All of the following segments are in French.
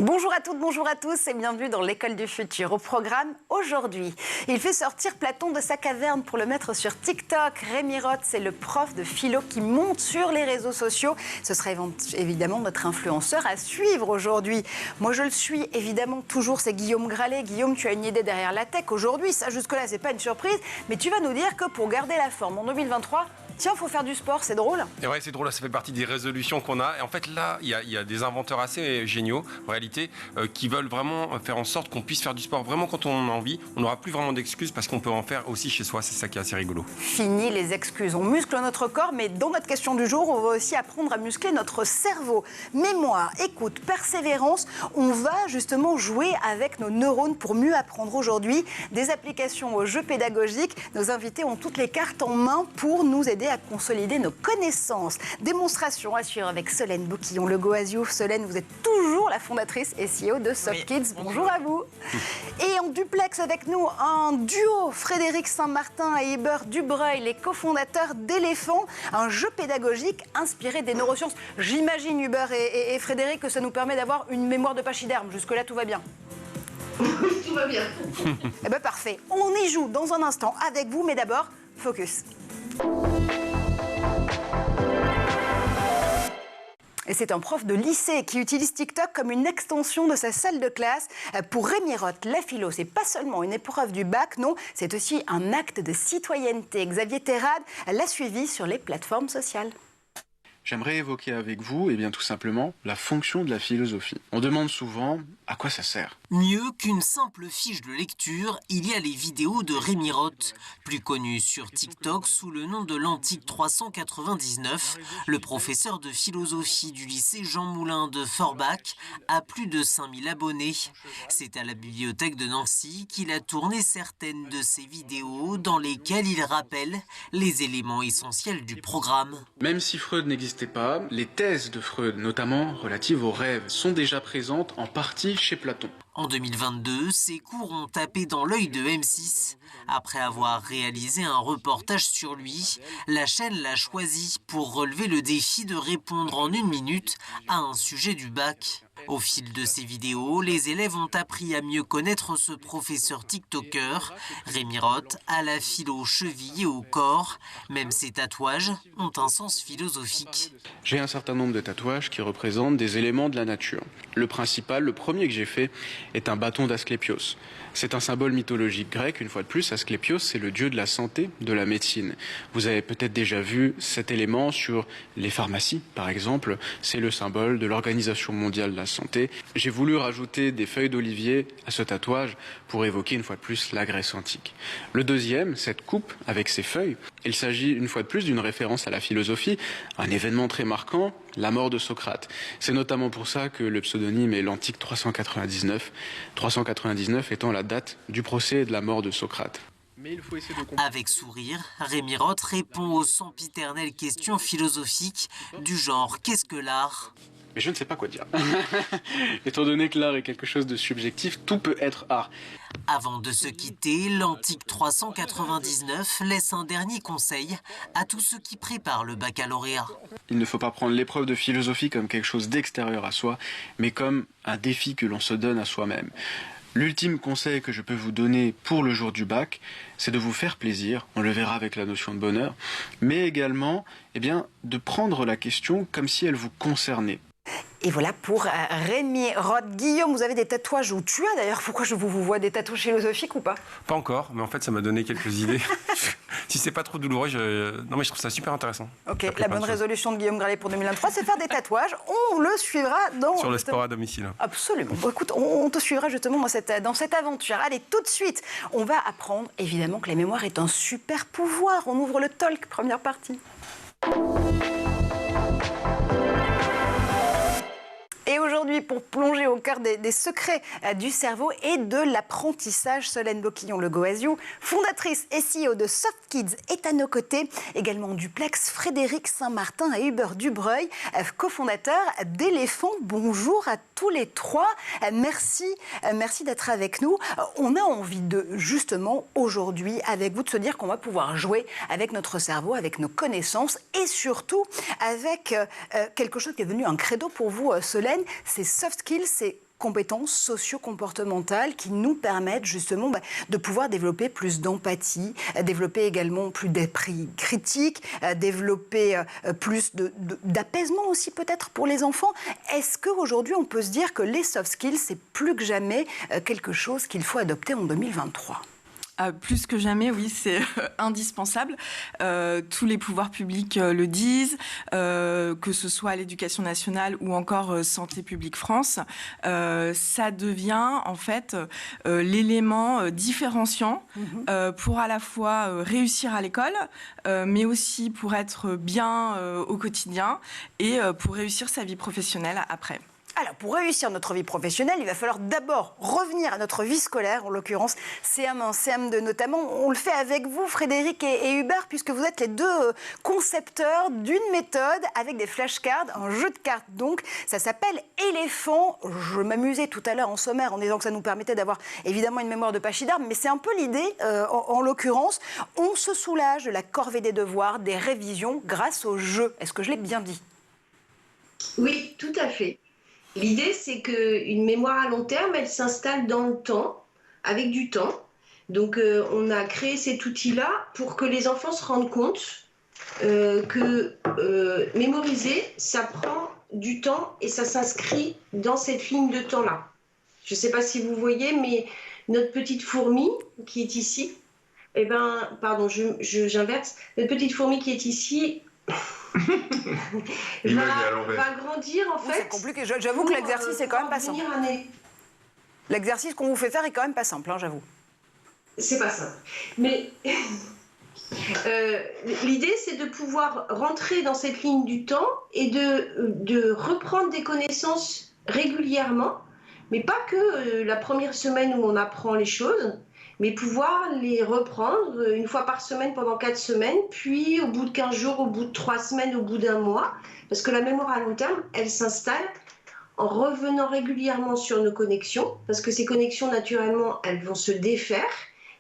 Bonjour à toutes, bonjour à tous et bienvenue dans l'école du futur. Au programme aujourd'hui, il fait sortir Platon de sa caverne pour le mettre sur TikTok. Rémi Roth, c'est le prof de philo qui monte sur les réseaux sociaux. Ce sera évidemment notre influenceur à suivre aujourd'hui. Moi je le suis évidemment toujours, c'est Guillaume Gralet. Guillaume, tu as une idée derrière la tech aujourd'hui, ça jusque-là c'est pas une surprise, mais tu vas nous dire que pour garder la forme en 2023, tiens, faut faire du sport, c'est drôle. Et ouais, c'est drôle, ça fait partie des résolutions qu'on a. Et en fait, là, il y a des inventeurs assez géniaux, en réalité, qui veulent vraiment faire en sorte qu'on puisse faire du sport vraiment quand on en a envie. On n'aura plus vraiment d'excuses parce qu'on peut en faire aussi chez soi. C'est ça qui est assez rigolo. Fini les excuses. On muscle notre corps, mais dans notre question du jour, on va aussi apprendre à muscler notre cerveau. Mémoire, écoute, persévérance. On va justement jouer avec nos neurones pour mieux apprendre aujourd'hui. Des applications aux jeux pédagogiques. Nos invités ont toutes les cartes en main pour nous aider à consolider nos connaissances. Démonstration à suivre avec Solène Bouquillon-Le Goasiou. Solène, vous êtes toujours la fondatrice et CEO de Soft Kids. Bonjour à vous. Et en duplex avec nous, un duo, Frédéric Saint-Martin et Hubert Dubreuil, les cofondateurs d'Éléphant, un jeu pédagogique inspiré des neurosciences. J'imagine, Hubert et Frédéric, que ça nous permet d'avoir une mémoire de pachyderme. Jusque-là, tout va bien. Tout va bien. Eh bien, parfait. On y joue dans un instant avec vous, mais d'abord, focus. Et c'est un prof de lycée qui utilise TikTok comme une extension de sa salle de classe. Pour Rémi Roth, la philo, c'est pas seulement une épreuve du bac, non, c'est aussi un acte de citoyenneté. Xavier Terrade l'a suivi sur les plateformes sociales. J'aimerais évoquer avec vous, tout simplement, la fonction de la philosophie. On demande souvent à quoi ça sert. Mieux qu'une simple fiche de lecture, il y a les vidéos de Rémi Roth, plus connu sur TikTok sous le nom de l'Antique 399. Le professeur de philosophie du lycée Jean Moulin de Forbach a plus de 5000 abonnés. C'est à la bibliothèque de Nancy qu'il a tourné certaines de ses vidéos dans lesquelles il rappelle les éléments essentiels du programme. Même si Freud n'existait pas, les thèses de Freud, notamment relatives aux rêves, sont déjà présentes en partie chez Platon. En 2022, ces cours ont tapé dans l'œil de M6. Après avoir réalisé un reportage sur lui, la chaîne l'a choisi pour relever le défi de répondre en 1 minute à un sujet du bac. Au fil de ces vidéos, les élèves ont appris à mieux connaître ce professeur TikToker. Rémi Roth a la philo cheville et au corps. Même ses tatouages ont un sens philosophique. J'ai un certain nombre de tatouages qui représentent des éléments de la nature. Le principal, le premier que j'ai fait, est un bâton d'Asclépios. C'est un symbole mythologique grec, une fois de plus. Asclépios, c'est le dieu de la santé, de la médecine. Vous avez peut-être déjà vu cet élément sur les pharmacies, par exemple. C'est le symbole de l'Organisation mondiale de la santé. J'ai voulu rajouter des feuilles d'olivier à ce tatouage pour évoquer une fois de plus la Grèce antique. Le deuxième, cette coupe avec ses feuilles, il s'agit une fois de plus d'une référence à la philosophie, un événement très marquant, la mort de Socrate. C'est notamment pour ça que le pseudonyme est l'Antique 399, 399 étant la date du procès et de la mort de Socrate. Mais il faut essayer de... Avec sourire, Rémi Roth répond aux sempiternelles questions philosophiques du genre « Qu'est-ce que l'art ?» Mais je ne sais pas quoi dire. Étant donné que l'art est quelque chose de subjectif, tout peut être art. Avant de se quitter, l'Antique 399 laisse un dernier conseil à tous ceux qui préparent le baccalauréat. Il ne faut pas prendre l'épreuve de philosophie comme quelque chose d'extérieur à soi, mais comme un défi que l'on se donne à soi-même. L'ultime conseil que je peux vous donner pour le jour du bac, c'est de vous faire plaisir, on le verra avec la notion de bonheur, mais également de prendre la question comme si elle vous concernait. Et voilà pour Rémi Roth. Guillaume, vous avez des tatouages, ou tu as d'ailleurs, pourquoi je vous vois des tatouages philosophiques ou pas? Pas encore, mais en fait, ça m'a donné quelques idées. Si c'est pas trop douloureux, non mais je trouve ça super intéressant. Ok, la bonne résolution de Guillaume Gralet pour 2023, c'est faire des tatouages. On le suivra dans... Sur le sport à domicile. Absolument. Bon, écoute, on te suivra justement dans cette aventure. Allez, tout de suite, on va apprendre évidemment que la mémoire est un super pouvoir. On ouvre le talk, première partie. Et aujourd'hui, pour plonger au cœur des secrets du cerveau et de l'apprentissage, Solène Bouquillon-Le Goasiou, fondatrice et CEO de Soft Kids, est à nos côtés. Également duplex, Frédéric Saint-Martin et Hubert Dubreuil, cofondateurs d'Éléphant. Bonjour à tous les trois. Merci d'être avec nous. On a envie de, justement, aujourd'hui, avec vous, de se dire qu'on va pouvoir jouer avec notre cerveau, avec nos connaissances et surtout avec quelque chose qui est devenu un credo pour vous, Solène. C'est soft skills, c'est compétences socio-comportementales qui nous permettent justement de pouvoir développer plus d'empathie, développer également plus d'esprit critique, développer plus d'apaisement aussi peut-être pour les enfants. Est-ce qu'aujourd'hui on peut se dire que les soft skills, c'est plus que jamais quelque chose qu'il faut adopter en 2023 ? Plus que jamais, oui, c'est indispensable. Tous les pouvoirs publics le disent, que ce soit à l'Éducation nationale ou encore Santé publique France. Ça devient en fait l'élément différenciant pour à la fois réussir à l'école, mais aussi pour être bien au quotidien et pour réussir sa vie professionnelle après. Alors, pour réussir notre vie professionnelle, il va falloir d'abord revenir à notre vie scolaire, en l'occurrence CM1, CM2 notamment. On le fait avec vous, Frédéric et Hubert, puisque vous êtes les deux concepteurs d'une méthode avec des flashcards, un jeu de cartes donc. Ça s'appelle Éléphant. Je m'amusais tout à l'heure en sommaire en disant que ça nous permettait d'avoir évidemment une mémoire de pachyderme, mais c'est un peu l'idée, en l'occurrence. On se soulage de la corvée des devoirs, des révisions grâce au jeu. Est-ce que je l'ai bien dit ? Oui, tout à fait. L'idée, c'est qu'une mémoire à long terme, elle s'installe dans le temps, avec du temps. Donc, on a créé cet outil-là pour que les enfants se rendent compte que mémoriser, ça prend du temps et ça s'inscrit dans cette ligne de temps-là. Je ne sais pas si vous voyez, mais notre petite fourmi qui est ici, j'inverse. Notre petite fourmi qui est ici... va grandir en fait. C'est compliqué. J'avoue que l'exercice est quand même pas simple. L'exercice qu'on vous fait faire est quand même pas simple, j'avoue. C'est pas simple. Mais l'idée, c'est de pouvoir rentrer dans cette ligne du temps et de reprendre des connaissances régulièrement, mais pas que la première semaine où on apprend les choses, mais pouvoir les reprendre une fois par semaine pendant 4 semaines, puis au bout de 15 jours, au bout de 3 semaines, au bout d'1 mois, parce que la mémoire à long terme, elle s'installe en revenant régulièrement sur nos connexions, parce que ces connexions, naturellement, elles vont se défaire,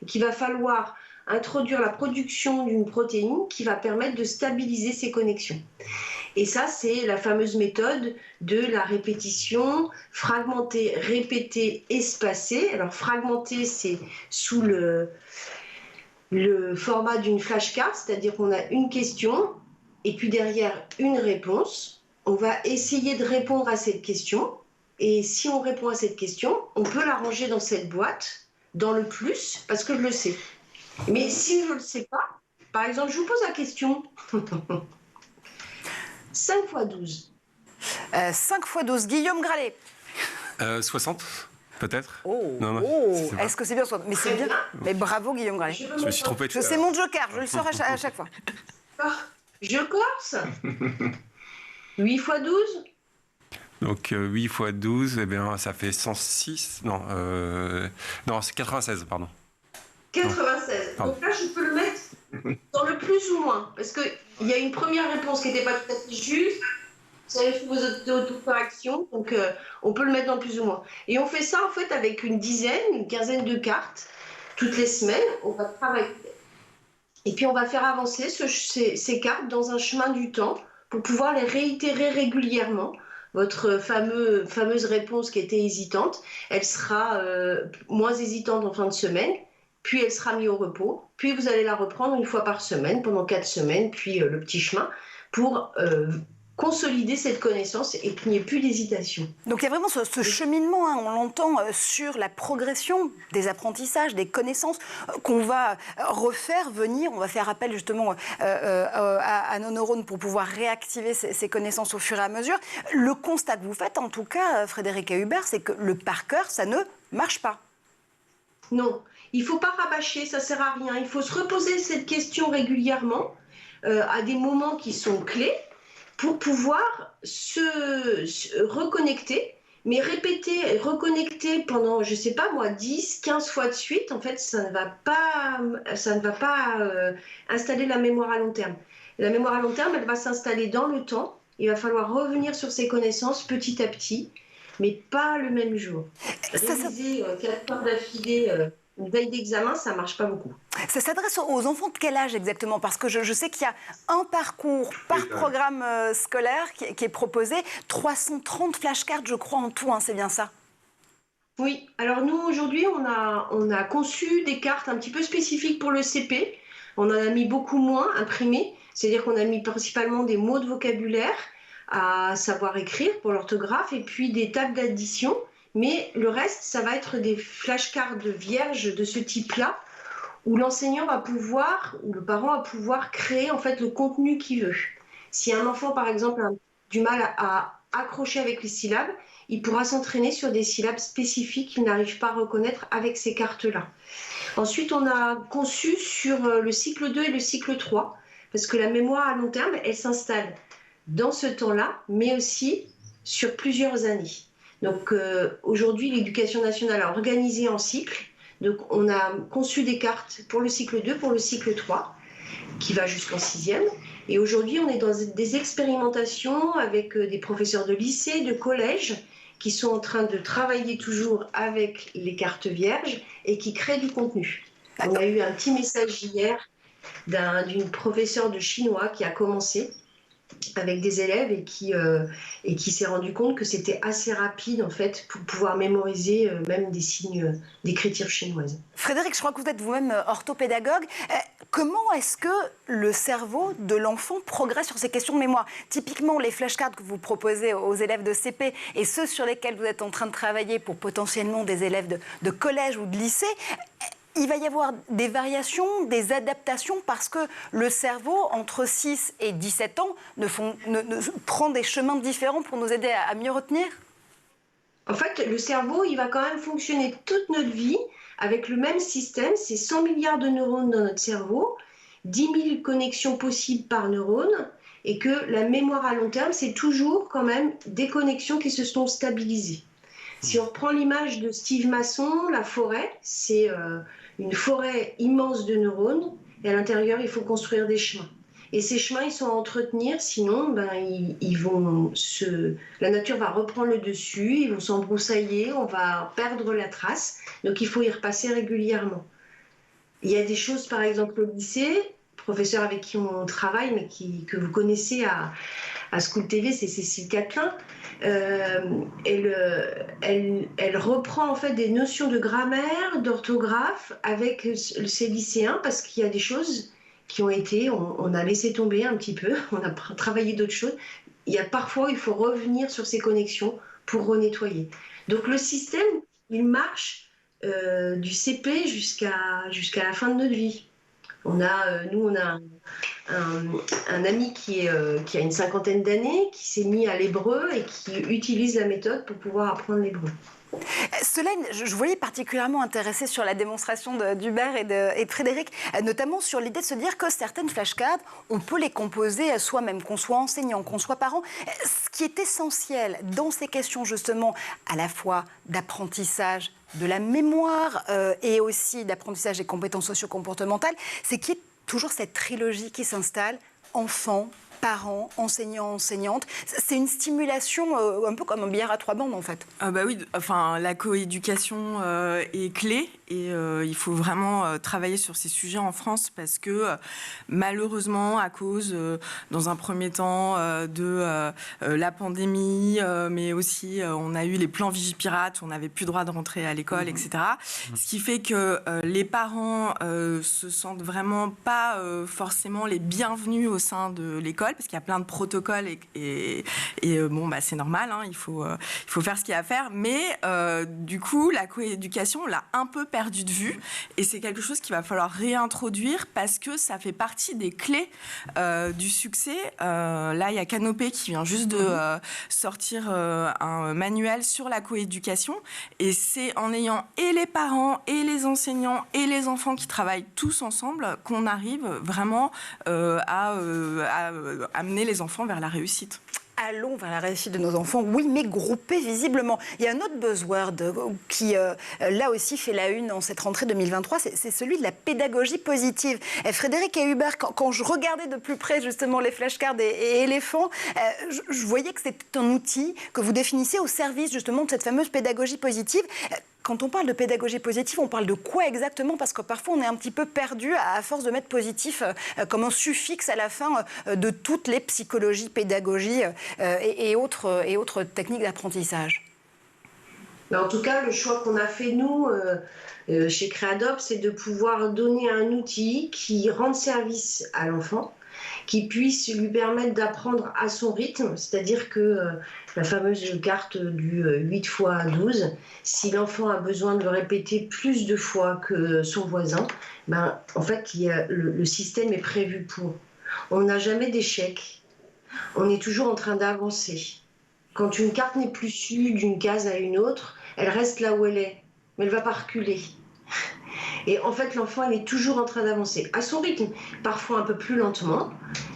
et qu'il va falloir introduire la production d'une protéine qui va permettre de stabiliser ces connexions. Et ça, c'est la fameuse méthode de la répétition, fragmentée, répétée, espacée. Alors, fragmentée, c'est sous le format d'une flashcard, c'est-à-dire qu'on a une question et puis derrière une réponse. On va essayer de répondre à cette question. Et si on répond à cette question, on peut la ranger dans cette boîte, dans le plus, parce que je le sais. Mais si je ne le sais pas, par exemple, je vous pose la question. 5 x 12. 5 x 12. Guillaume Gralet. 60, peut-être. Non. Est-ce que c'est bien 60 ? Mais c'est bien. Mais bravo, Guillaume Gralet. Je me suis trompé. C'est mon joker, je le sors à chaque fois. Je corse. 8 x 12. Donc 8 x 12, eh bien, ça fait 106. Non, c'est 96, pardon. 96. Donc là, je peux le mettre dans le plus ou moins. Parce qu'il y a une première réponse qui n'était pas tout à fait juste. Vous avez fait vos autocorrections. Donc, on peut le mettre dans le plus ou moins. Et on fait ça, en fait, avec une quinzaine de cartes. Toutes les semaines, on va travailler. Et puis, on va faire avancer ces cartes dans un chemin du temps pour pouvoir les réitérer régulièrement. Votre fameuse réponse qui était hésitante, elle sera moins hésitante en fin de semaine. Puis elle sera mise au repos, puis vous allez la reprendre une fois par semaine, pendant 4 semaines, puis le petit chemin, pour consolider cette connaissance et qu'il n'y ait plus d'hésitation. Donc il y a vraiment ce cheminement, on l'entend, sur la progression des apprentissages, des connaissances qu'on va refaire venir. On va faire appel justement à nos neurones pour pouvoir réactiver ces connaissances au fur et à mesure. Le constat que vous faites, en tout cas, Frédéric et Hubert, c'est que le par cœur, ça ne marche pas. Non. Il ne faut pas rabâcher, ça ne sert à rien. Il faut se reposer cette question régulièrement à des moments qui sont clés pour pouvoir se reconnecter, mais répéter, reconnecter pendant, je ne sais pas moi, 10, 15 fois de suite, en fait, ça ne va pas installer la mémoire à long terme. La mémoire à long terme, elle va s'installer dans le temps. Il va falloir revenir sur ses connaissances petit à petit, mais pas le même jour. Réviser 4 heures d'affilée... Une veille d'examen, ça ne marche pas beaucoup. Ça s'adresse aux enfants de quel âge exactement ? Parce que je sais qu'il y a un parcours par programme scolaire qui est proposé. 330 flashcards, je crois, en tout, c'est bien ça ? Oui, alors nous aujourd'hui on a conçu des cartes un petit peu spécifiques pour le CP. On en a mis beaucoup moins imprimées, c'est-à-dire qu'on a mis principalement des mots de vocabulaire à savoir écrire pour l'orthographe et puis des tables d'addition. Mais le reste, ça va être des flashcards vierges de ce type-là où l'enseignant va pouvoir, ou le parent va pouvoir créer en fait le contenu qu'il veut. Si un enfant, par exemple, a du mal à accrocher avec les syllabes, il pourra s'entraîner sur des syllabes spécifiques qu'il n'arrive pas à reconnaître avec ces cartes-là. Ensuite, on a conçu sur le cycle 2 et le cycle 3, parce que la mémoire à long terme, elle s'installe dans ce temps-là, mais aussi sur plusieurs années. Donc aujourd'hui, l'éducation nationale a organisé en cycle. Donc on a conçu des cartes pour le cycle 2, pour le cycle 3, qui va jusqu'en 6e. Et aujourd'hui, on est dans des expérimentations avec des professeurs de lycée, de collège, qui sont en train de travailler toujours avec les cartes vierges et qui créent du contenu. On a eu un petit message hier d'une professeure de chinois qui a commencé avec des élèves et qui s'est rendu compte que c'était assez rapide en fait pour pouvoir mémoriser même des signes d'écriture chinoise. Frédéric, je crois que vous êtes vous-même orthopédagogue. Comment est-ce que le cerveau de l'enfant progresse sur ces questions de mémoire? Typiquement, les flashcards que vous proposez aux élèves de CP et ceux sur lesquels vous êtes en train de travailler pour potentiellement des élèves de collège ou de lycée, il va y avoir des variations, des adaptations parce que le cerveau, entre 6 et 17 ans, prend des chemins différents pour nous aider à mieux retenir? En fait, le cerveau, il va quand même fonctionner toute notre vie avec le même système. C'est 100 milliards de neurones dans notre cerveau, 10 000 connexions possibles par neurone, et que la mémoire à long terme, c'est toujours quand même des connexions qui se sont stabilisées. Si on reprend l'image de Steve Masson, la forêt, c'est une forêt immense de neurones, et à l'intérieur, il faut construire des chemins. Et ces chemins, ils sont à entretenir, sinon, la nature va reprendre le dessus, ils vont s'embroussailler, on va perdre la trace. Donc, il faut y repasser régulièrement. Il y a des choses, par exemple, au lycée, professeur avec qui on travaille, mais que vous connaissez à School TV, c'est Cécile Catelin. Elle reprend en fait des notions de grammaire, d'orthographe avec ces lycéens parce qu'il y a des choses qui ont été, on a laissé tomber un petit peu, on a travaillé d'autres choses. Parfois, il faut revenir sur ces connexions pour renettoyer. Donc le système, il marche du CP jusqu'à la fin de notre vie. On a un ami qui a une 50aine d'années, qui s'est mis à l'hébreu et qui utilise la méthode pour pouvoir apprendre l'hébreu. Solène, je voyais particulièrement intéressée sur la démonstration d'Hubert et de Frédéric, notamment sur l'idée de se dire que certaines flashcards, on peut les composer soi-même, qu'on soit enseignant, qu'on soit parent. Ce qui est essentiel dans ces questions justement à la fois d'apprentissage, de la mémoire et aussi d'apprentissage des compétences socio-comportementales, c'est qu'il y ait toujours cette trilogie qui s'installe, enfant, parents, enseignants, enseignantes. C'est une stimulation un peu comme un billard à 3 bandes en fait. Bah oui, enfin la coéducation est clé et il faut vraiment travailler sur ces sujets en France parce que malheureusement à cause dans un premier temps de la pandémie, mais aussi on a eu les plans Vigipirate, on n'avait plus le droit de rentrer à l'école, etc. Ce qui fait que les parents se sentent vraiment pas forcément les bienvenus au sein de l'école parce qu'il y a plein de protocoles et bon bah c'est normal, hein, il faut faire ce qu'il y a à faire, mais du coup la coéducation on l'a un peu perdu de vue et c'est quelque chose qu'il va falloir réintroduire parce que ça fait partie des clés du succès. Là il y a Canopé qui vient juste de sortir un manuel sur la coéducation et c'est en ayant et les parents et les enseignants et les enfants qui travaillent tous ensemble qu'on arrive vraiment à amener les enfants vers la réussite. Allons vers la réussite de nos enfants, oui, mais groupés visiblement. Il y a un autre buzzword qui, là aussi, fait la une en cette rentrée 2023, c'est celui de la pédagogie positive. Frédéric et Hubert, quand je regardais de plus près justement les flashcards et éléphants, je voyais que c'était un outil que vous définissiez au service justement de cette fameuse pédagogie positive. Quand on parle de pédagogie positive, on parle de quoi exactement? Parce que parfois, on est un petit peu perdu à force de mettre positif comme un suffixe à la fin de toutes les psychologies, pédagogies et autres techniques d'apprentissage. Mais en tout cas, le choix qu'on a fait, nous, chez Créadop, c'est de pouvoir donner un outil qui rende service à l'enfant, qui puisse lui permettre d'apprendre à son rythme, c'est-à-dire que la fameuse carte du 8 x 12, si l'enfant a besoin de le répéter plus de fois que son voisin, ben, en fait, le système est prévu pour. On n'a jamais d'échec, on est toujours en train d'avancer. Quand une carte n'est plus sue d'une case à une autre, elle reste là où elle est, mais elle ne va pas reculer. Et en fait, l'enfant, il est toujours en train d'avancer, à son rythme, parfois un peu plus lentement,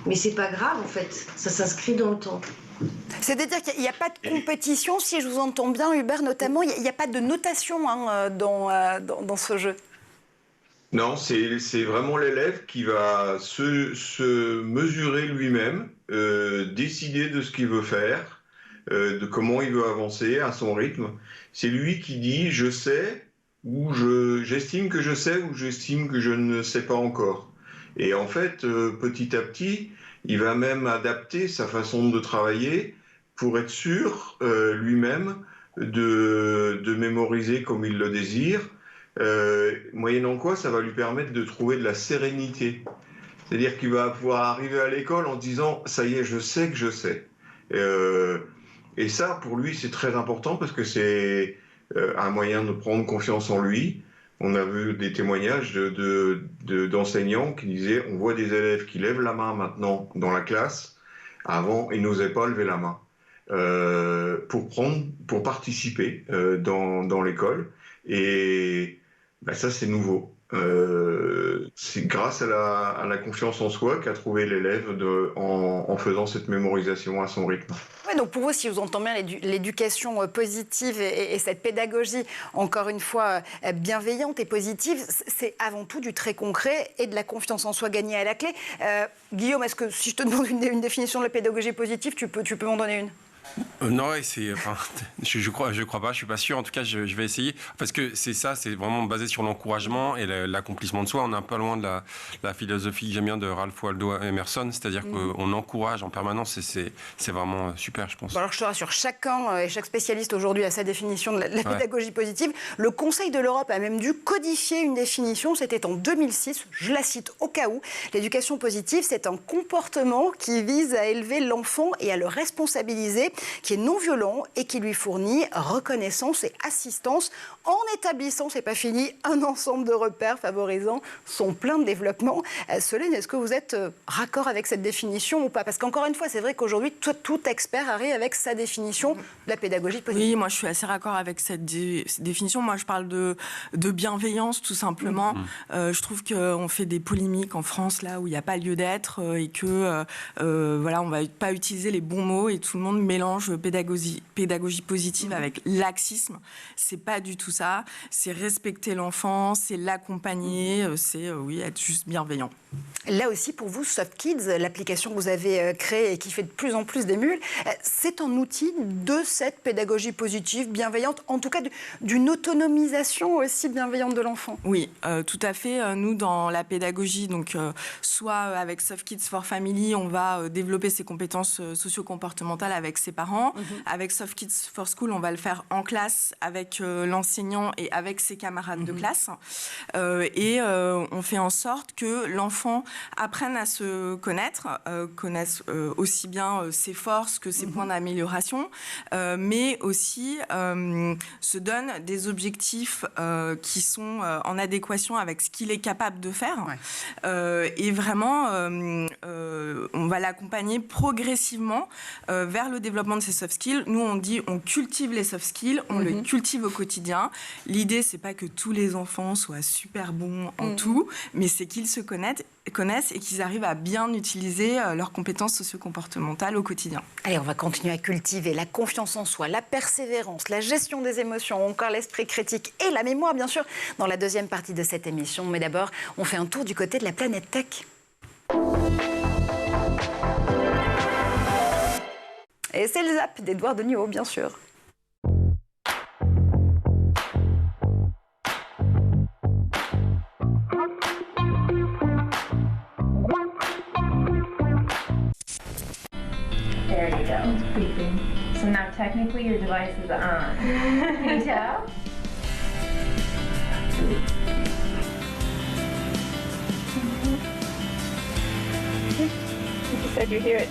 mais c'est pas grave, en fait, ça s'inscrit dans le temps. C'est-à-dire qu'il n'y a pas de compétition, si je vous entends bien, Hubert, notamment, il n'y a pas de notation dans ce jeu. Non, c'est vraiment l'élève qui va se mesurer lui-même, décider de ce qu'il veut faire, de comment il veut avancer à son rythme. C'est lui qui dit « je sais » ou « j'estime que je sais » ou « j'estime que je ne sais pas encore ». Et en fait, petit à petit, il va même adapter sa façon de travailler pour être sûr lui-même de mémoriser comme il le désire, moyennant quoi ça va lui permettre de trouver de la sérénité. C'est-à-dire qu'il va pouvoir arriver à l'école en disant « ça y est, je sais que je sais ». Et ça, pour lui, c'est très important parce que c'est un moyen de prendre confiance en lui. On a vu des témoignages d'enseignants qui disaient « on voit des élèves qui lèvent la main maintenant dans la classe. Avant, ils n'osaient pas lever la main pour participer dans l'école. » Et ben ça, c'est nouveau. C'est grâce à la confiance en soi qu'a trouvé l'élève en faisant cette mémorisation à son rythme. Ouais, donc pour vous, si je vous entends bien, l'éducation positive et cette pédagogie, encore une fois, bienveillante et positive, c'est avant tout du très concret et de la confiance en soi gagnée à la clé. Guillaume, est-ce que si je te demande une définition de la pédagogie positive, tu peux m'en donner une ? Non, je crois pas, je suis pas sûr. En tout cas, je vais essayer parce que c'est vraiment basé sur l'encouragement et l'accomplissement de soi. On est un peu loin de la philosophie que j'aime bien de Ralph Waldo Emerson, c'est-à-dire qu'on encourage en permanence et c'est vraiment super, je pense. Bon, alors je te rassure, chacun et chaque spécialiste aujourd'hui a sa définition de la pédagogie positive. Le Conseil de l'Europe a même dû codifier une définition, c'était en 2006, je la cite au cas où. L'éducation positive, c'est un comportement qui vise à élever l'enfant et à le responsabiliser, qui est non violent et qui lui fournit reconnaissance et assistance en établissant, c'est pas fini, un ensemble de repères favorisant son plein développement. Solène, est-ce que vous êtes raccord avec cette définition ou pas ? Parce qu'encore une fois, c'est vrai qu'aujourd'hui, tout expert arrive avec sa définition de la pédagogie positive. Oui, moi je suis assez raccord avec cette définition. Moi je parle de bienveillance tout simplement. Je trouve qu'on fait des polémiques en France là où il n'y a pas lieu d'être et que voilà, on ne va pas utiliser les bons mots et tout le monde mélange pédagogie positive avec laxisme. C'est pas du tout ça. C'est respecter l'enfant, c'est l'accompagner, c'est être juste bienveillant. Là aussi, pour vous, Soft Kids, l'application que vous avez créée et qui fait de plus en plus d'émules, c'est un outil de cette pédagogie positive, bienveillante, en tout cas d'une autonomisation aussi bienveillante de l'enfant. Oui, tout à fait. Nous, dans la pédagogie, donc, soit avec Soft Kids for Family, on va développer ses compétences socio-comportementales avec ses parents. Avec Soft Kids for School, on va le faire en classe avec l'enseignant et avec ses camarades de classe. Et on fait en sorte que l'enfant apprenne à se connaître, connaisse aussi bien ses forces que ses points d'amélioration, mais aussi se donne des objectifs qui sont en adéquation avec ce qu'il est capable de faire. Et vraiment, on va l'accompagner progressivement vers le développement de ses soft skills. Nous, on dit on cultive les soft skills, on les cultive au quotidien. L'idée, c'est pas que tous les enfants soient super bons en tout, mais c'est qu'ils se connaissent et qu'ils arrivent à bien utiliser leurs compétences socio-comportementales au quotidien. Allez, on va continuer à cultiver la confiance en soi, la persévérance, la gestion des émotions, encore l'esprit critique et la mémoire, bien sûr, dans la deuxième partie de cette émission. Mais d'abord, on fait un tour du côté de la planète tech. Et c'est le zap d'Edouard Deniot, bien sûr. There you go. It's beeping. So now technically your device is on. Can you tell? You said you hear it.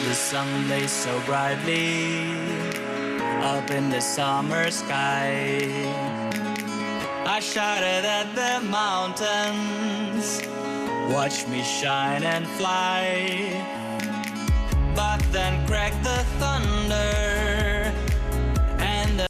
The sun lays so brightly up in the summer sky. I shouted at the mountains, watch me shine and fly. But then cracked the thunder and the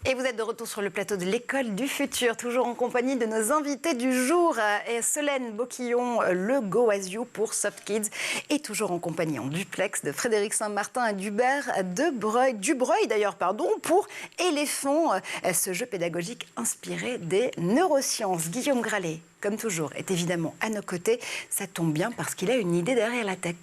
Et vous êtes de retour sur le plateau de l'École du Futur, toujours en compagnie de nos invités du jour, et Solène Boquillon, le Go As You pour Soft Kids, et toujours en compagnie en duplex de Frédéric Saint-Martin et d'Hubert Dubreuil d'ailleurs, pour Éléphant, ce jeu pédagogique inspiré des neurosciences. Guillaume Gralet, comme toujours, est évidemment à nos côtés. Ça tombe bien parce qu'il a une idée derrière la tech.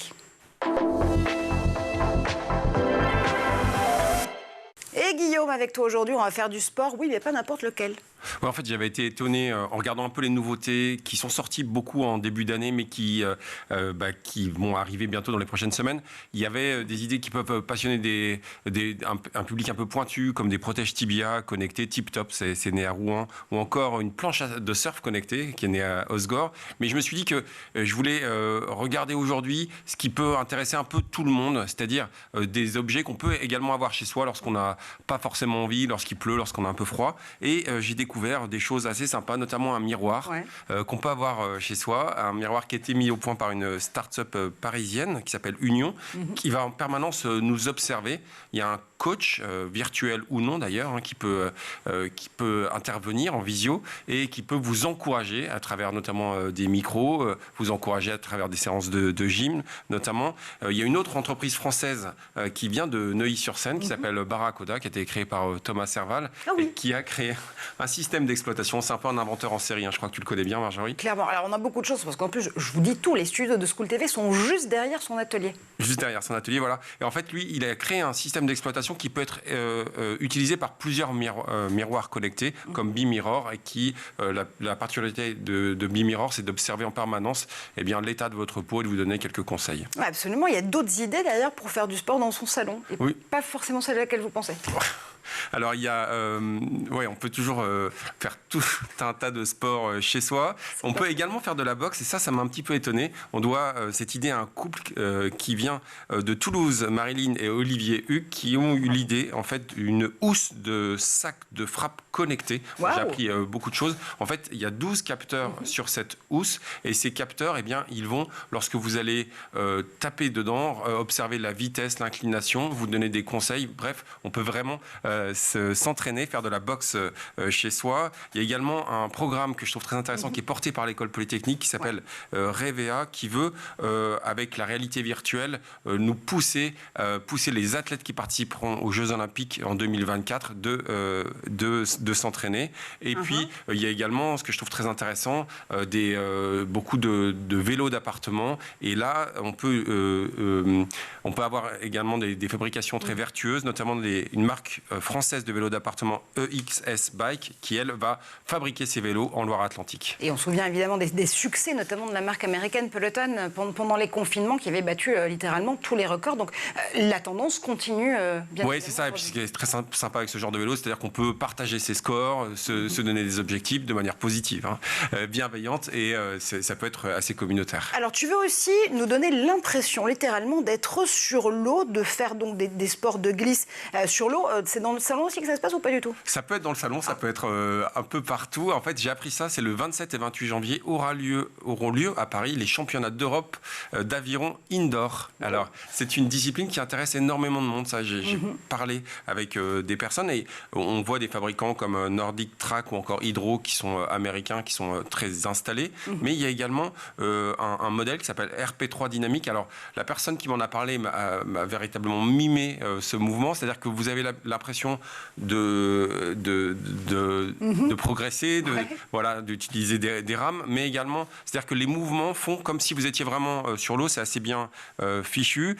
Et Guillaume, avec toi aujourd'hui, on va faire du sport, oui, mais pas n'importe lequel. Ouais, en fait, j'avais été étonné en regardant un peu les nouveautés qui sont sorties beaucoup en début d'année, mais qui vont arriver bientôt dans les prochaines semaines. Il y avait des idées qui peuvent passionner un public un peu pointu, comme des protèges tibia connectés, Tip Top, c'est né à Rouen, ou encore une planche de surf connectée qui est née à Osgore. Mais je me suis dit que je voulais regarder aujourd'hui ce qui peut intéresser un peu tout le monde, c'est-à-dire des objets qu'on peut également avoir chez soi lorsqu'on n'a pas forcément envie, lorsqu'il pleut, lorsqu'on a un peu froid. Et j'ai découvert des choses assez sympas, notamment un miroir qu'on peut avoir chez soi, un miroir qui a été mis au point par une start-up parisienne qui s'appelle Union, qui va en permanence nous observer. Il y a un coach, virtuel ou non d'ailleurs, qui peut intervenir en visio et qui peut vous encourager à travers notamment des micros, vous encourager à travers des séances de gym notamment. Il y a une autre entreprise française qui vient de Neuilly-sur-Seine qui s'appelle Barracoda, qui a été créée par Thomas Serval et qui a créé un système d'exploitation. C'est un peu un inventeur en série, je crois que tu le connais bien, Marjorie. Clairement, alors on a beaucoup de choses parce qu'en plus, je vous dis tout, les studios de School TV sont juste derrière son atelier. Juste derrière son atelier, voilà. Et en fait, lui, il a créé un système d'exploitation qui peut être utilisé par plusieurs miroirs connectés, comme B-Mirror, et qui, la particularité de B-Mirror, c'est d'observer en permanence l'état de votre peau et de vous donner quelques conseils. Ouais, absolument, il y a d'autres idées d'ailleurs pour faire du sport dans son salon, et pas forcément celle à laquelle vous pensez. Alors, il y a, on peut toujours faire tout un tas de sports chez soi. On peut également faire de la boxe, et ça m'a un petit peu étonné. On doit cette idée à un couple qui vient de Toulouse, Marilyn et Olivier Hugues, qui ont eu l'idée, en fait, d'une housse de sac de frappe connectée. Wow. J'ai appris beaucoup de choses. En fait, il y a 12 capteurs sur cette housse, et ces capteurs, ils vont, lorsque vous allez taper dedans, observer la vitesse, l'inclination, vous donner des conseils. Bref, on peut vraiment s'entraîner, faire de la boxe chez soi. Il y a également un programme que je trouve très intéressant qui est porté par l'École Polytechnique qui s'appelle Revea, qui veut, avec la réalité virtuelle, nous pousser les athlètes qui participeront aux Jeux Olympiques en 2024 de s'entraîner. Et puis, il y a également, ce que je trouve très intéressant, beaucoup de vélos d'appartement. Et là, on peut avoir également des fabrications très vertueuses, notamment une marque française de vélos d'appartement EXS Bike qui, elle, va fabriquer ces vélos en Loire-Atlantique. Et on se souvient évidemment des succès, notamment de la marque américaine Peloton pendant les confinements qui avait battu littéralement tous les records. Donc la tendance continue bien. Oui, c'est ça. Et puis ce qui est très sympa avec ce genre de vélo, c'est-à-dire qu'on peut partager ses scores, se donner des objectifs de manière positive, bienveillante, et ça peut être assez communautaire. Alors tu veux aussi nous donner l'impression littéralement d'être sur l'eau, de faire donc des sports de glisse sur l'eau. C'est dans le salon aussi que ça se passe ou pas du tout? Ça peut être dans le salon, ça peut être un peu partout. En fait, j'ai appris ça, c'est le 27 et 28 janvier auront lieu à Paris les championnats d'Europe d'aviron indoor. Alors, c'est une discipline qui intéresse énormément de monde. Ça, j'ai parlé avec des personnes et on voit des fabricants comme Nordic Track ou encore Hydro qui sont américains, qui sont très installés. Mais il y a également un modèle qui s'appelle RP3 Dynamique. Alors, la personne qui m'en a parlé m'a véritablement mimé ce mouvement, c'est-à-dire que vous avez l'impression de progresser, voilà, d'utiliser des rames, mais également, c'est-à-dire que les mouvements font comme si vous étiez vraiment sur l'eau, c'est assez bien fichu.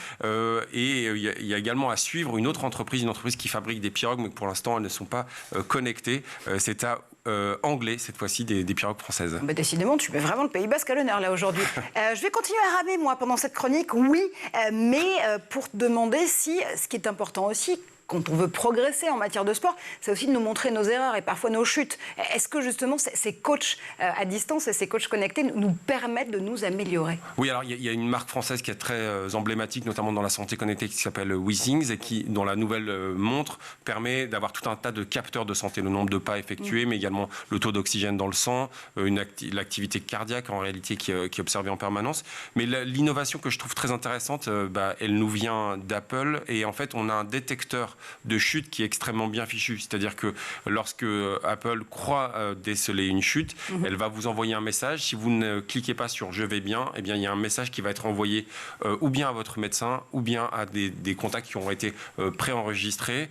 Et il y a également à suivre une entreprise qui fabrique des pirogues, mais pour l'instant, elles ne sont pas connectées. C'est à anglais, cette fois-ci, des pirogues françaises. Bah décidément, tu mets vraiment le Pays Basque à l'honneur, là, aujourd'hui. Je vais continuer à ramer, moi, pendant cette chronique, oui, mais pour te demander si, ce qui est important aussi, quand on veut progresser en matière de sport, c'est aussi de nous montrer nos erreurs et parfois nos chutes. Est-ce que justement ces coachs à distance et ces coachs connectés nous permettent de nous améliorer? Oui, alors il y a une marque française qui est très emblématique, notamment dans la santé connectée, qui s'appelle WeThings et dont la nouvelle montre permet d'avoir tout un tas de capteurs de santé, le nombre de pas effectués, mais également le taux d'oxygène dans le sang, l'activité cardiaque en réalité qui est observée en permanence. Mais l'innovation que je trouve très intéressante, elle nous vient d'Apple et en fait on a un détecteur de chute qui est extrêmement bien fichu. C'est-à-dire que lorsque Apple croit déceler une chute, elle va vous envoyer un message. Si vous ne cliquez pas sur « Je vais bien », eh bien, il y a un message qui va être envoyé ou bien à votre médecin ou bien à des contacts qui ont été préenregistrés.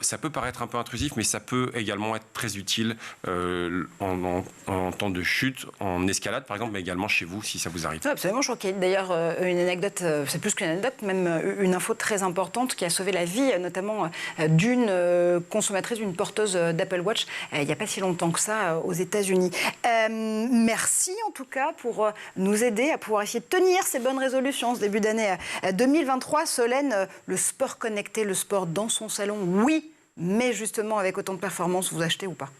Ça peut paraître un peu intrusif, mais ça peut également être très utile en temps de chute, en escalade par exemple, mais également chez vous si ça vous arrive. Absolument, je crois qu'il y a d'ailleurs une anecdote, c'est plus qu'une anecdote, même une info très importante qui a sauvé la vie, notamment d'une consommatrice, d'une porteuse d'Apple Watch, il n'y a pas si longtemps que ça, aux États-Unis. Merci en tout cas pour nous aider à pouvoir essayer de tenir ces bonnes résolutions ce début d'année 2023. Solène, le sport connecté, le sport dans son salon, oui, mais justement avec autant de performance, vous achetez ou pas?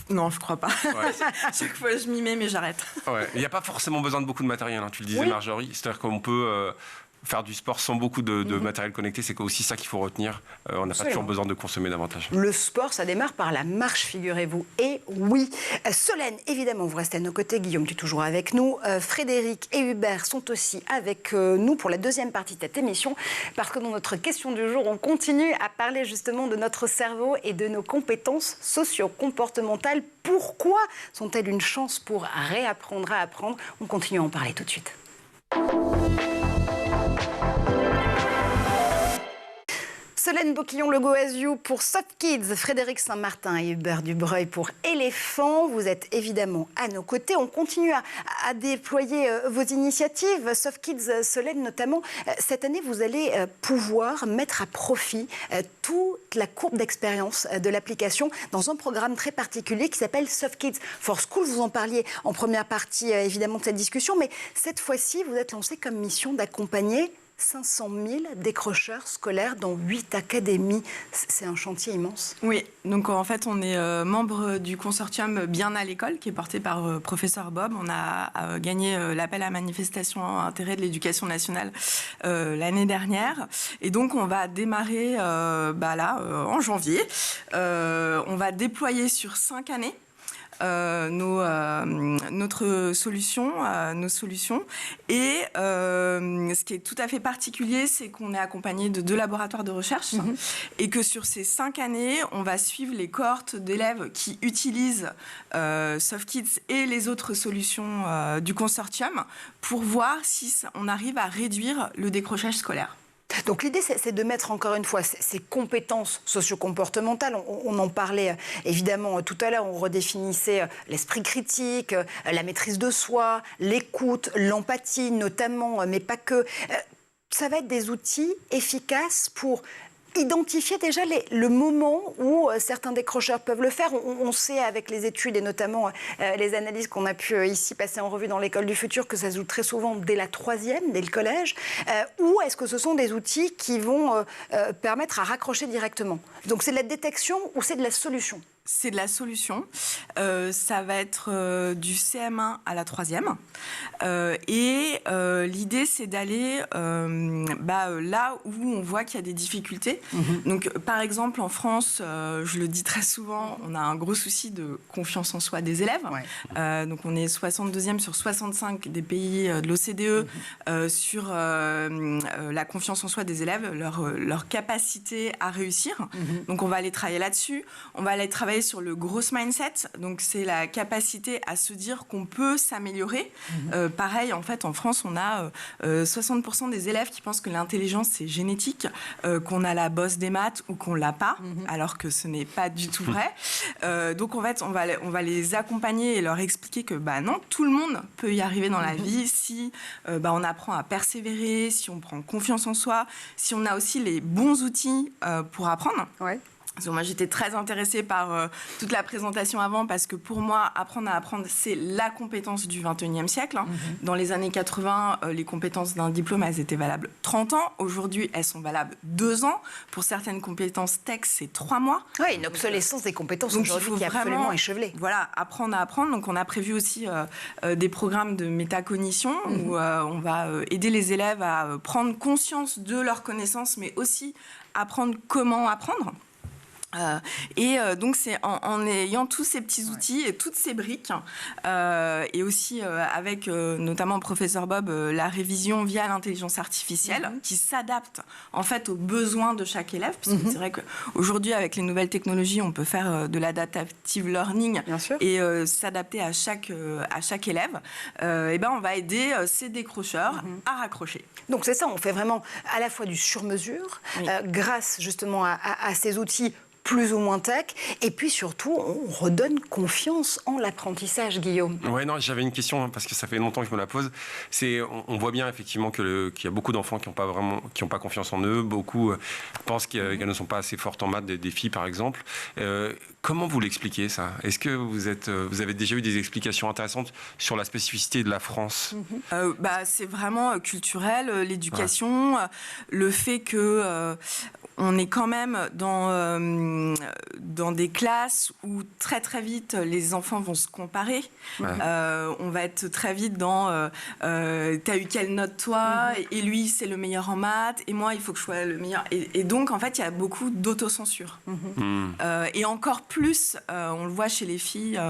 Non, je crois pas. Ouais. Chaque fois, je m'y mets, mais j'arrête. Ouais. Il n'y a pas forcément besoin de beaucoup de matériel, tu le disais, oui. Marjorie. C'est-à-dire qu'on peut faire du sport sans beaucoup de matériel connecté, c'est aussi ça qu'il faut retenir. On n'a pas toujours besoin de consommer davantage. Le sport, ça démarre par la marche, figurez-vous. Et oui, Solène, évidemment, vous restez à nos côtés. Guillaume, tu es toujours avec nous. Frédéric et Hubert sont aussi avec nous pour la deuxième partie de cette émission. Parce que dans notre question du jour, on continue à parler justement de notre cerveau et de nos compétences socio-comportementales. Pourquoi sont-elles une chance pour réapprendre à apprendre? On continue à en parler tout de suite. Solène Boquillon-Le Goaziou pour Soft Kids, Frédéric Saint-Martin et Hubert Dubreuil pour Éléphant. Vous êtes évidemment à nos côtés. On continue à déployer vos initiatives. Soft Kids, Solène notamment, cette année, vous allez pouvoir mettre à profit toute la courbe d'expérience de l'application dans un programme très particulier qui s'appelle Soft Kids for School. Vous en parliez en première partie, évidemment, de cette discussion, mais cette fois-ci, vous êtes lancé comme mission d'accompagner 500 000 décrocheurs scolaires dans 8 académies. C'est un chantier immense. Oui, donc en fait, on est membre du consortium Bien à l'école, qui est porté par professeur Bob. On a gagné l'appel à manifestation à intérêt de l'éducation nationale l'année dernière. Et donc, on va démarrer en janvier. On va déployer sur 5 années nos solutions. Et ce qui est tout à fait particulier, c'est qu'on est accompagné de 2 laboratoires de recherche et que sur ces 5 années, on va suivre les cohortes d'élèves qui utilisent Soft Kids et les autres solutions du consortium pour voir si on arrive à réduire le décrochage scolaire. Donc l'idée, c'est de mettre encore une fois ces compétences socio-comportementales. On en parlait évidemment tout à l'heure, on redéfinissait l'esprit critique, la maîtrise de soi, l'écoute, l'empathie notamment, mais pas que. Ça va être des outils efficaces pour identifier déjà le moment où certains décrocheurs peuvent le faire. On sait avec les études et notamment les analyses qu'on a pu ici passer en revue dans l'école du futur que ça se joue très souvent dès la 3e, dès le collège. Ou est-ce que ce sont des outils qui vont permettre à raccrocher directement? Donc c'est de la détection ou c'est de la solution? C'est de la solution. Ça va être du CM1 à la 3e. Et l'idée, c'est d'aller là où on voit qu'il y a des difficultés. Donc, par exemple, en France, je le dis très souvent, on a un gros souci de confiance en soi des élèves. Donc, on est 62e sur 65 des pays de l'OCDE sur la confiance en soi des élèves, leur capacité à réussir. Donc, on va aller travailler là-dessus. On va aller travailler sur le growth mindset, donc c'est la capacité à se dire qu'on peut s'améliorer. Pareil, en fait, en France, on a 60% des élèves qui pensent que l'intelligence, c'est génétique, qu'on a la bosse des maths ou qu'on l'a pas, alors que ce n'est pas du tout vrai. Donc, en fait, on va les accompagner et leur expliquer que non, tout le monde peut y arriver dans la vie si on apprend à persévérer, si on prend confiance en soi, si on a aussi les bons outils pour apprendre. Moi, j'étais très intéressée par toute la présentation avant parce que pour moi, apprendre à apprendre, c'est la compétence du 21e siècle. Dans les années 80, les compétences d'un diplôme, elles étaient valables 30 ans. Aujourd'hui, elles sont valables 2 ans. Pour certaines compétences tech, c'est 3 mois. Oui, une obsolescence des compétences aujourd'hui qui est absolument échevelée. Voilà, apprendre à apprendre. Donc, on a prévu aussi des programmes de métacognition où on va aider les élèves à prendre conscience de leurs connaissances, mais aussi apprendre comment apprendre. Donc c'est en ayant tous ces petits outils et toutes ces briques et aussi avec notamment le professeur Bob la révision via l'intelligence artificielle qui s'adapte en fait aux besoins de chaque élève, parce que c'est vrai qu'aujourd'hui avec les nouvelles technologies on peut faire de l'adaptive learning et s'adapter à chaque élève. On va aider ces décrocheurs à raccrocher. Donc c'est ça, on fait vraiment à la fois du sur-mesure grâce justement à ces outils plus ou moins tech, et puis surtout, on redonne confiance en l'apprentissage, Guillaume. Ouais, non, j'avais une question, parce que ça fait longtemps que je me la pose. On voit bien, effectivement, qu'il y a beaucoup d'enfants qui n'ont pas confiance en eux. Beaucoup pensent qu'elles ne sont pas assez fortes en maths, des filles, par exemple. Comment vous l'expliquez, ça? Est-ce que vous avez déjà eu des explications intéressantes sur la spécificité de la France? C'est vraiment culturel, l'éducation, le fait que... on est quand même dans des classes où très très vite les enfants vont se comparer. On va être très vite dans t'as eu quelle note toi, et lui c'est le meilleur en maths et moi il faut que je sois le meilleur. Et donc en fait il y a beaucoup d'autocensure. Et encore plus on le voit chez les filles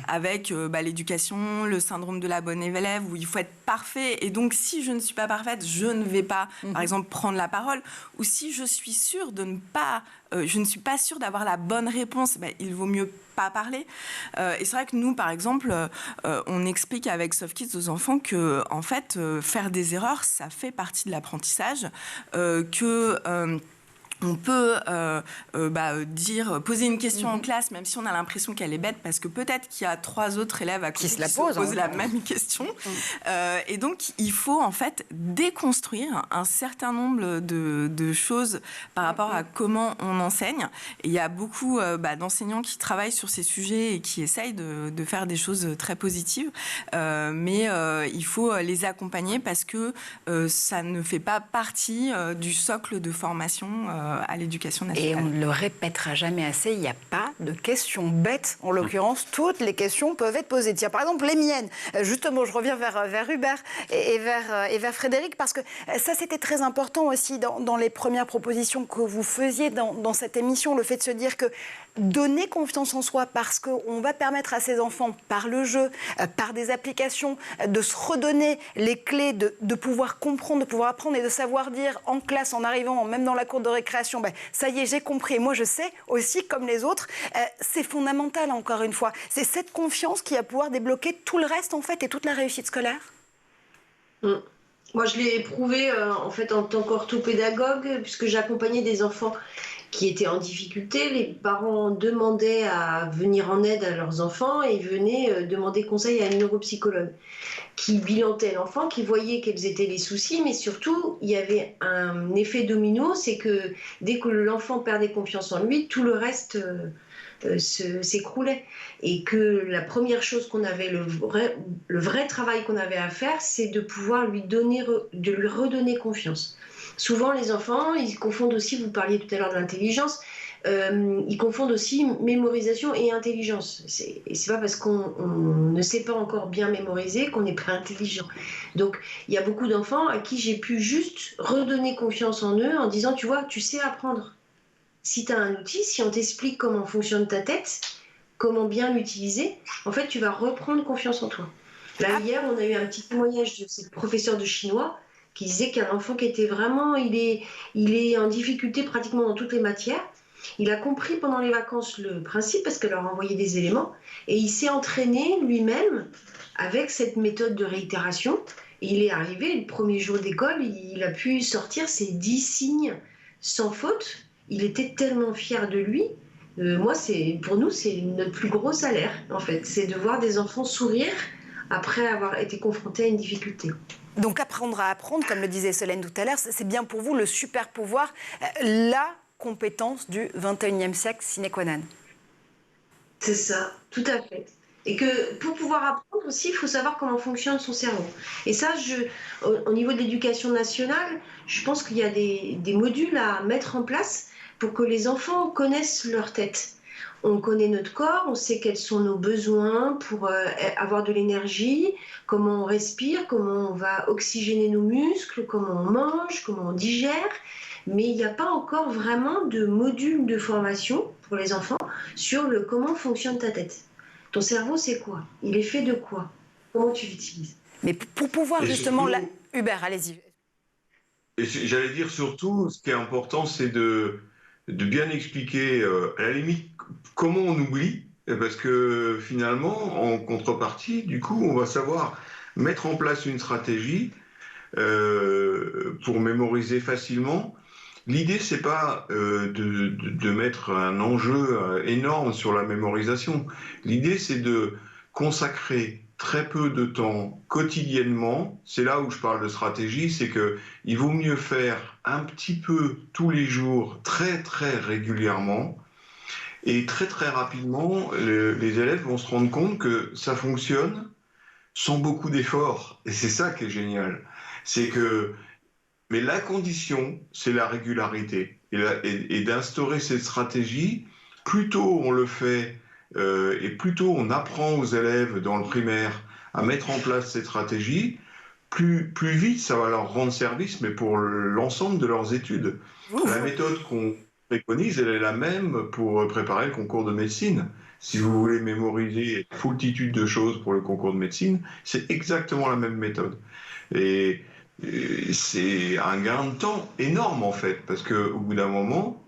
avec l'éducation, le syndrome de la bonne élève où il faut être parfait, et donc si je ne suis pas parfaite je ne vais pas par exemple prendre la parole, ou si je suis sûre de ne pas, je ne suis pas sûre d'avoir la bonne réponse, il vaut mieux pas parler. Et c'est vrai que nous, par exemple, on explique avec Soft Kids aux enfants que, en fait, faire des erreurs, ça fait partie de l'apprentissage, on peut poser une question en classe, même si on a l'impression qu'elle est bête, parce que peut-être qu'il y a 3 autres élèves à côté qui se posent la même question. Et donc, il faut en fait déconstruire un certain nombre de choses par rapport à comment on enseigne. Et il y a beaucoup d'enseignants qui travaillent sur ces sujets et qui essayent de faire des choses très positives. Mais il faut les accompagner parce que ça ne fait pas partie du socle de formation à l'éducation nationale. Et on ne le répétera jamais assez, il n'y a pas de questions bêtes. En l'occurrence, toutes les questions peuvent être posées. Tiens, par exemple, les miennes. Justement, je reviens vers Hubert et vers Frédéric, parce que ça, c'était très important aussi dans les premières propositions que vous faisiez dans cette émission, le fait de se dire que donner confiance en soi, parce qu'on va permettre à ces enfants, par le jeu, par des applications, de se redonner les clés, de pouvoir comprendre, de pouvoir apprendre et de savoir dire en classe, en arrivant, même dans la cour de récréation, ça y est, j'ai compris. Et moi, je sais aussi, comme les autres, c'est fondamental, encore une fois. C'est cette confiance qui va pouvoir débloquer tout le reste, en fait, et toute la réussite scolaire. Moi, je l'ai éprouvé, en fait, en tant qu'orthopédagogue, puisque j'accompagnais des enfants qui étaient en difficulté, les parents demandaient à venir en aide à leurs enfants et venaient demander conseil à une neuropsychologue qui bilantait l'enfant, qui voyait quels étaient les soucis, mais surtout, il y avait un effet domino, c'est que dès que l'enfant perdait confiance en lui, tout le reste s'écroulait. Et que la première chose qu'on avait, le vrai travail qu'on avait à faire, c'est de pouvoir lui redonner confiance. Souvent, les enfants, ils confondent aussi, vous parliez tout à l'heure de l'intelligence, ils confondent aussi mémorisation et intelligence. Et c'est pas parce qu'on ne sait pas encore bien mémoriser qu'on n'est pas intelligent. Donc, il y a beaucoup d'enfants à qui j'ai pu juste redonner confiance en eux en disant, tu vois, tu sais apprendre. Si tu as un outil, si on t'explique comment fonctionne ta tête, comment bien l'utiliser, en fait, tu vas reprendre confiance en toi. Là, hier, on a eu un petit témoignage de ce professeur de chinois qui disait qu'un enfant qui était vraiment, il est en difficulté pratiquement dans toutes les matières. Il a compris pendant les vacances le principe parce qu'elle leur a envoyé des éléments et il s'est entraîné lui-même avec cette méthode de réitération. Et il est arrivé, le premier jour d'école, il a pu sortir ses 10 signes sans faute. Il était tellement fier de lui. Pour nous, c'est notre plus gros salaire, en fait. C'est de voir des enfants sourire après avoir été confrontés à une difficulté. Donc apprendre à apprendre, comme le disait Solène tout à l'heure, c'est bien pour vous le super pouvoir, la compétence du 21e siècle sine qua non. C'est ça, tout à fait. Et que pour pouvoir apprendre aussi, il faut savoir comment fonctionne son cerveau. Et ça, au niveau de l'éducation nationale, je pense qu'il y a des modules à mettre en place pour que les enfants connaissent leur tête. On connaît notre corps, on sait quels sont nos besoins pour avoir de l'énergie, comment on respire, comment on va oxygéner nos muscles, comment on mange, comment on digère. Mais il n'y a pas encore vraiment de module de formation pour les enfants sur comment fonctionne ta tête. Ton cerveau, c'est quoi? Il est fait de quoi? Comment tu l'utilises? Mais pour pouvoir justement... Hubert, allez-y. Et j'allais dire surtout, ce qui est important, c'est de bien expliquer, à la limite, comment on oublie, parce que finalement, en contrepartie, du coup, on va savoir mettre en place une stratégie pour mémoriser facilement. L'idée, c'est pas de mettre un enjeu énorme sur la mémorisation. L'idée, c'est de consacrer très peu de temps quotidiennement. C'est là où je parle de stratégie, c'est qu'il vaut mieux faire un petit peu tous les jours, très très régulièrement, et très très rapidement, les élèves vont se rendre compte que ça fonctionne sans beaucoup d'efforts. Et c'est ça qui est génial. Mais la condition, c'est la régularité. Et d'instaurer cette stratégie, plus tôt on le fait, et plus tôt on apprend aux élèves dans le primaire à mettre en place cette stratégie, plus vite ça va leur rendre service, mais pour l'ensemble de leurs études. La méthode qu'on préconise, elle est la même pour préparer le concours de médecine. Si vous voulez mémoriser une foultitude de choses pour le concours de médecine, c'est exactement la même méthode. Et c'est un gain de temps énorme en fait, parce qu'au bout d'un moment,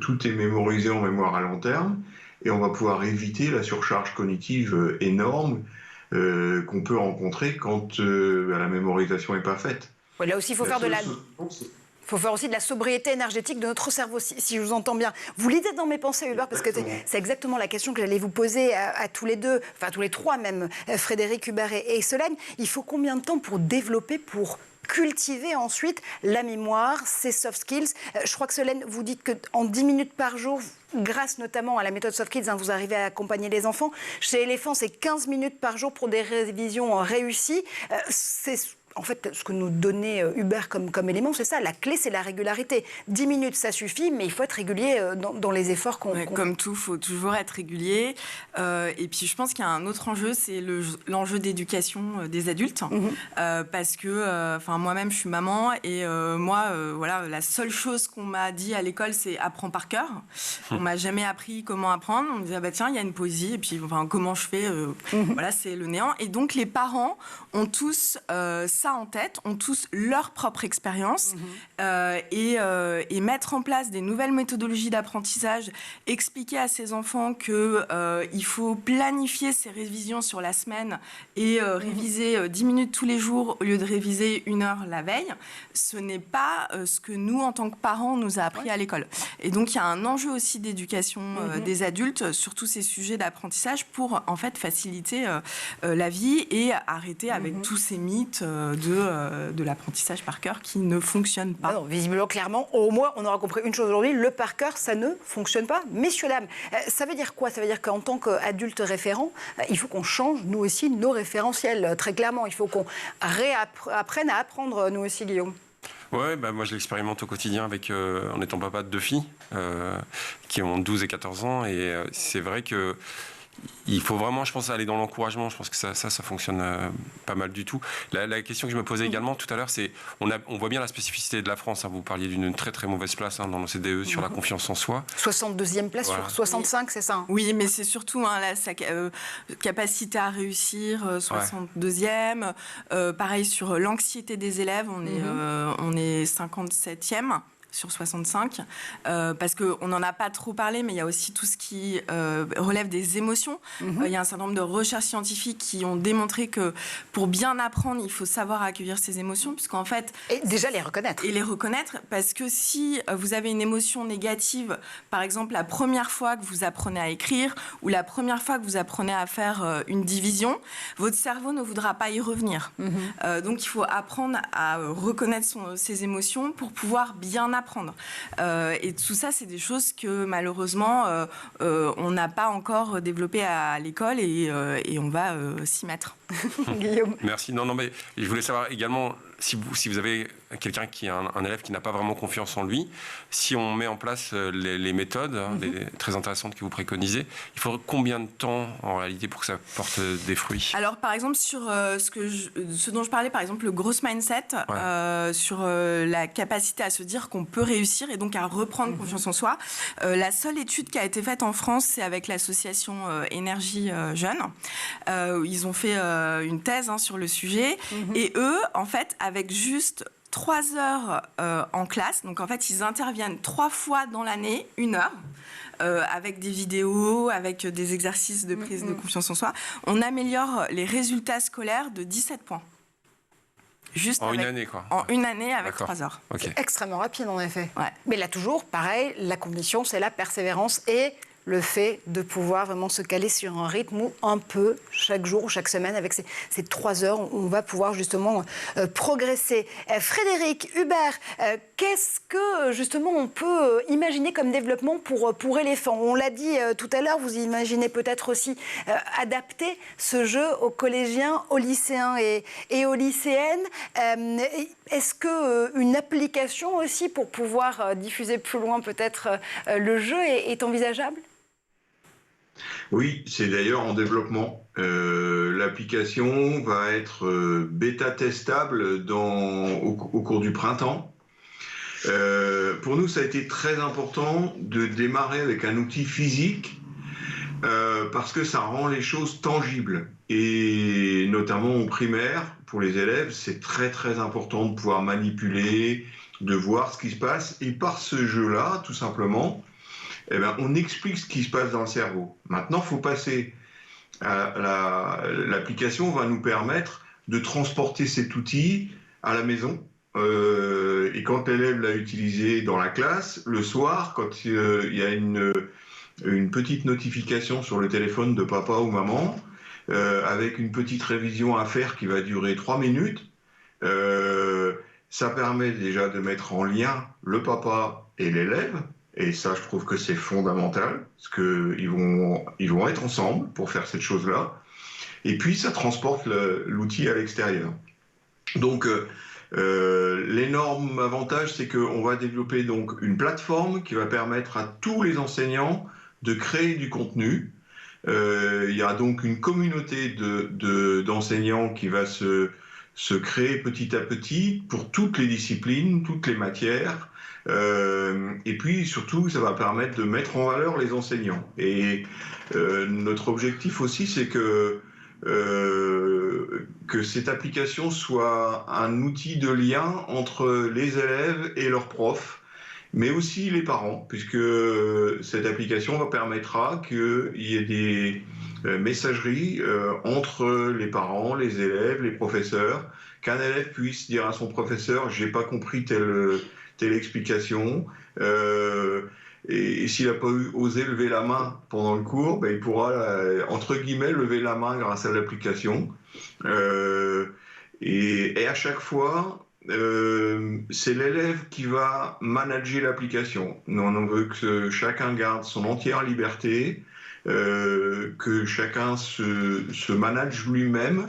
tout est mémorisé en mémoire à long terme, et on va pouvoir éviter la surcharge cognitive énorme qu'on peut rencontrer quand la mémorisation n'est pas faite. Ouais, là aussi, il faut faire aussi de la sobriété énergétique de notre cerveau, si je vous entends bien. Vous lisez dans mes pensées, Hubert, parce que c'est exactement la question que j'allais vous poser à tous les deux, enfin tous les trois même, Frédéric, Hubert et Solène. Il faut combien de temps pour développer, pour cultiver ensuite la mémoire, ces soft skills? Je crois que Solène, vous dites qu'en 10 minutes par jour, grâce notamment à la méthode soft skills, vous arrivez à accompagner les enfants. Chez Éléphant, c'est 15 minutes par jour pour des révisions réussies. C'est en fait ce que nous donnait Hubert comme élément, c'est ça. La clé, c'est la régularité. 10 minutes, ça suffit, mais il faut être régulier dans les efforts qu'on... Comme tout, il faut toujours être régulier. Et puis, je pense qu'il y a un autre enjeu, c'est l'enjeu d'éducation des adultes. Parce que moi-même, je suis maman et voilà, la seule chose qu'on m'a dit à l'école, c'est apprends par cœur. On m'a jamais appris comment apprendre. On me disait, tiens, il y a une poésie. Et puis, comment je fais Voilà, c'est le néant. Et donc, les parents ont tous ça ça en tête, ont tous leur propre expérience et mettre en place des nouvelles méthodologies d'apprentissage, expliquer à ces enfants qu'il faut planifier ses révisions sur la semaine et réviser 10 minutes tous les jours au lieu de réviser 1 heure la veille, ce n'est pas ce que nous, en tant que parents, on nous a appris à l'école. Et donc, il y a un enjeu aussi d'éducation des adultes sur tous ces sujets d'apprentissage pour, en fait, faciliter la vie et arrêter avec tous ces mythes de l'apprentissage par cœur qui ne fonctionnent pas. Non, visiblement, clairement, au moins, on aura compris une chose aujourd'hui, le par cœur, ça ne fonctionne pas. Messieurs, dames, ça veut dire quoi? Ça veut dire qu'en tant qu'adulte référent, il faut qu'on change, nous aussi, nos référentiels, très clairement. Il faut qu'on réapprenne à apprendre, nous aussi, Guillaume. Ouais, moi je l'expérimente au quotidien avec, en étant papa de 2 filles qui ont 12 et 14 ans. Et c'est vrai que il faut vraiment, je pense, aller dans l'encouragement. Je pense que ça fonctionne pas mal du tout. La question que je me posais également tout à l'heure, c'est, on voit bien la spécificité de la France. Vous parliez d'une très très mauvaise place dans l'OCDE sur la confiance en soi. 62e place sur 65, c'est ça? Oui, mais c'est surtout sa capacité à réussir, 62e. Pareil sur l'anxiété des élèves, on est 57e. Sur 65, parce qu'on n'en a pas trop parlé, mais il y a aussi tout ce qui relève des émotions. Il y a un certain nombre de recherches scientifiques qui ont démontré que pour bien apprendre, il faut savoir accueillir ses émotions, puisqu'en fait... Et déjà les reconnaître. Et les reconnaître, parce que si vous avez une émotion négative, par exemple la première fois que vous apprenez à écrire, ou la première fois que vous apprenez à faire une division, votre cerveau ne voudra pas y revenir. Donc il faut apprendre à reconnaître ses émotions pour pouvoir bien apprendre. Et tout ça, c'est des choses que malheureusement, on n'a pas encore développées à l'école et on va s'y mettre. Guillaume. Merci. Non, mais je voulais savoir également si vous avez quelqu'un qui est un élève qui n'a pas vraiment confiance en lui, si on met en place les méthodes très intéressantes que vous préconisez, il faudrait combien de temps en réalité pour que ça porte des fruits? Alors par exemple sur ce dont je parlais, par exemple le growth mindset, sur la capacité à se dire qu'on peut réussir et donc à reprendre confiance en soi. La seule étude qui a été faite en France, c'est avec l'association Énergie Jeune. Ils ont fait une thèse sur le sujet et eux, en fait, avec juste 3 heures en classe, donc en fait ils interviennent 3 fois dans l'année, 1 heure, avec des vidéos, avec des exercices de prise de confiance en soi, on améliore les résultats scolaires de 17 points. Juste en une année, quoi. En une année avec 3 heures. Okay. C'est extrêmement rapide, en effet. Ouais. Mais là, toujours, pareil, la condition, c'est la persévérance et le fait de pouvoir vraiment se caler sur un rythme où un peu, chaque jour ou chaque semaine, avec ces 3 heures, on va pouvoir justement progresser. Frédéric, Hubert, qu'est-ce que justement on peut imaginer comme développement pour éléphants? On l'a dit tout à l'heure, vous imaginez peut-être aussi adapter ce jeu aux collégiens, aux lycéens et aux lycéennes. Est-ce qu'une application aussi pour pouvoir diffuser plus loin peut-être le jeu est envisageable? Oui, c'est d'ailleurs en développement. L'application va être bêta-testable au cours du printemps. Pour nous, ça a été très important de démarrer avec un outil physique parce que ça rend les choses tangibles. Et notamment au primaire, pour les élèves, c'est très très important de pouvoir manipuler, de voir ce qui se passe. Et par ce jeu-là, tout simplement, on explique ce qui se passe dans le cerveau. Maintenant, il faut passer à l'application va nous permettre de transporter cet outil à la maison. Et quand l'élève l'a utilisé dans la classe, le soir, quand il y a une petite notification sur le téléphone de papa ou maman, avec une petite révision à faire qui va durer 3 minutes, ça permet déjà de mettre en lien le papa et l'élève. Et ça, je trouve que c'est fondamental, parce qu'ils vont être ensemble pour faire cette chose-là. Et puis, ça transporte l'outil à l'extérieur. Donc, l'énorme avantage, c'est qu'on va développer donc une plateforme qui va permettre à tous les enseignants de créer du contenu. Il y a donc une communauté d'enseignants qui va se créer petit à petit pour toutes les disciplines, toutes les matières. Et puis surtout, ça va permettre de mettre en valeur les enseignants. Et notre objectif aussi, c'est que que cette application soit un outil de lien entre les élèves et leurs profs, mais aussi les parents, puisque cette application permettra qu'il y ait des messageries entre les parents, les élèves, les professeurs, qu'un élève puisse dire à son professeur « j'ai pas compris telle explication ». Et s'il n'a pas osé lever la main pendant le cours, il pourra, entre guillemets, lever la main grâce à l'application. Et à chaque fois, c'est l'élève qui va manager l'application. Nous, on veut que chacun garde son entière liberté, que chacun se manage lui-même.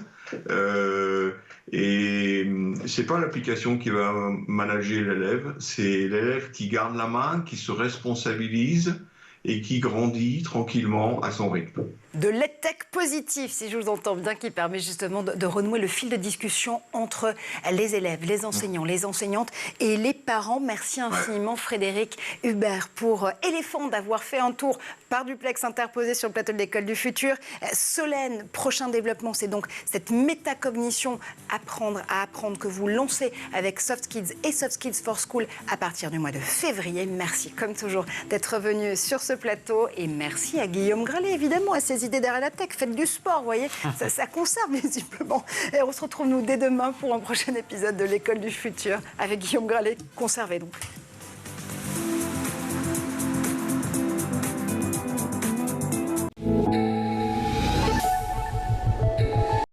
Et c'est pas l'application qui va manager l'élève, c'est l'élève qui garde la main, qui se responsabilise et qui grandit tranquillement à son rythme. De l'EdTech positif, si je vous entends bien, qui permet justement de renouer le fil de discussion entre les élèves, les enseignants, les enseignantes et les parents. Merci infiniment Frédéric Hubert pour Éléphant d'avoir fait un tour par duplex interposé sur le plateau de l'École du Futur. Solène, prochain développement, c'est donc cette métacognition apprendre à apprendre que vous lancez avec Soft Kids et Soft Kids for School à partir du mois de février. Merci comme toujours d'être venu sur ce plateau et merci à Guillaume Gralet évidemment et ses idées derrière la tech. Faites du sport, vous voyez, ça conserve visiblement. Et on se retrouve nous dès demain pour un prochain épisode de l'École du Futur avec Guillaume Gralet. Conservez donc.